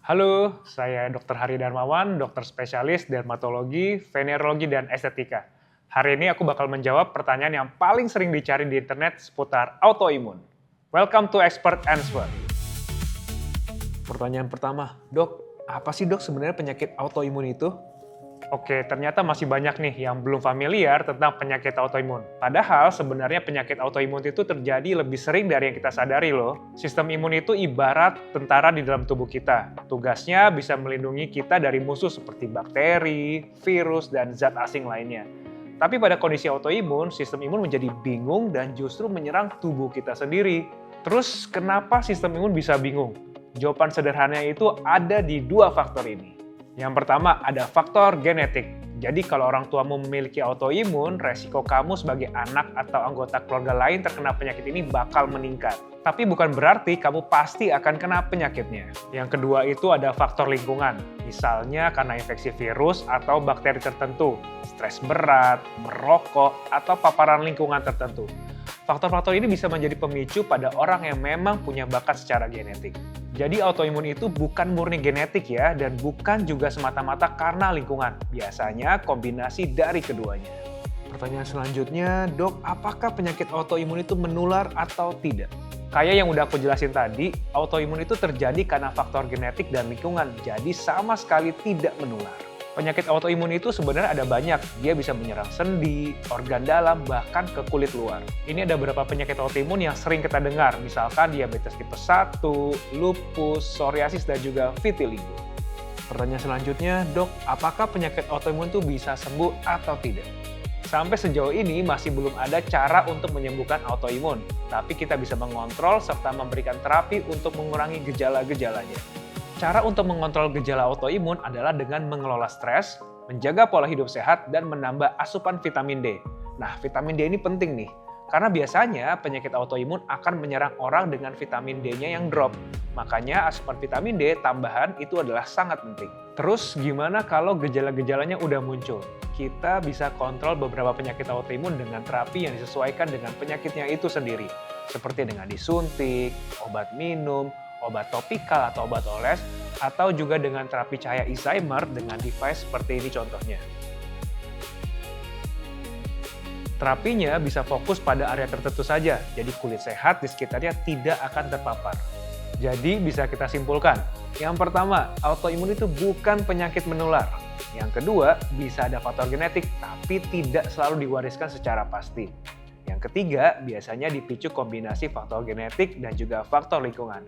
Halo, saya Dr. Hari Darmawan, dokter spesialis dermatologi, venerologi, dan estetika. Hari ini aku bakal menjawab pertanyaan yang paling sering dicari di internet seputar autoimun. Welcome to Expert Answer. Pertanyaan pertama, dok, apa sih dok sebenarnya penyakit autoimun itu? Oke, ternyata masih banyak nih yang belum familiar tentang penyakit autoimun. Padahal sebenarnya penyakit autoimun itu terjadi lebih sering dari yang kita sadari loh. Sistem imun itu ibarat tentara di dalam tubuh kita. Tugasnya bisa melindungi kita dari musuh seperti bakteri, virus, dan zat asing lainnya. Tapi pada kondisi autoimun, sistem imun menjadi bingung dan justru menyerang tubuh kita sendiri. Terus kenapa sistem imun bisa bingung? Jawaban sederhananya itu ada di dua faktor ini. Yang pertama, ada faktor genetik. Jadi kalau orang tuamu memiliki autoimun, resiko kamu sebagai anak atau anggota keluarga lain terkena penyakit ini bakal meningkat. Tapi bukan berarti kamu pasti akan kena penyakitnya. Yang kedua itu ada faktor lingkungan. Misalnya karena infeksi virus atau bakteri tertentu, stres berat, merokok, atau paparan lingkungan tertentu. Faktor-faktor ini bisa menjadi pemicu pada orang yang memang punya bakat secara genetik. Jadi autoimun itu bukan murni genetik ya, dan bukan juga semata-mata karena lingkungan. Biasanya kombinasi dari keduanya. Pertanyaan selanjutnya, dok, apakah penyakit autoimun itu menular atau tidak? Kayak yang udah aku jelasin tadi, autoimun itu terjadi karena faktor genetik dan lingkungan, jadi sama sekali tidak menular. Penyakit autoimun itu sebenarnya ada banyak. Dia bisa menyerang sendi, organ dalam, bahkan ke kulit luar. Ini ada beberapa penyakit autoimun yang sering kita dengar, misalkan diabetes tipe 1, lupus, psoriasis, dan juga vitiligo. Pertanyaan selanjutnya, dok, apakah penyakit autoimun itu bisa sembuh atau tidak? Sampai sejauh ini masih belum ada cara untuk menyembuhkan autoimun, tapi kita bisa mengontrol serta memberikan terapi untuk mengurangi gejala-gejalanya. Cara untuk mengontrol gejala autoimun adalah dengan mengelola stres, menjaga pola hidup sehat, dan menambah asupan vitamin D. Nah, vitamin D ini penting nih, karena biasanya penyakit autoimun akan menyerang orang dengan vitamin D-nya yang drop. Makanya asupan vitamin D tambahan itu adalah sangat penting. Terus gimana kalau gejala-gejalanya udah muncul? Kita bisa kontrol beberapa penyakit autoimun dengan terapi yang disesuaikan dengan penyakitnya itu sendiri. Seperti dengan disuntik, obat minum, obat topikal atau obat oles, atau juga dengan terapi cahaya Excimer dengan device seperti ini contohnya. Terapinya bisa fokus pada area tertentu saja, jadi kulit sehat di sekitarnya tidak akan terpapar. Jadi bisa kita simpulkan, yang pertama, autoimun itu bukan penyakit menular. Yang kedua, bisa ada faktor genetik, tapi tidak selalu diwariskan secara pasti. Yang ketiga, biasanya dipicu kombinasi faktor genetik dan juga faktor lingkungan.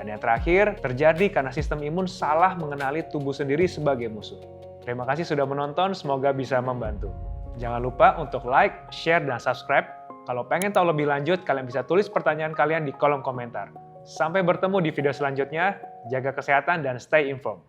Dan yang terakhir, terjadi karena sistem imun salah mengenali tubuh sendiri sebagai musuh. Terima kasih sudah menonton, semoga bisa membantu. Jangan lupa untuk like, share, dan subscribe. Kalau pengen tahu lebih lanjut, kalian bisa tulis pertanyaan kalian di kolom komentar. Sampai bertemu di video selanjutnya, jaga kesehatan dan stay informed.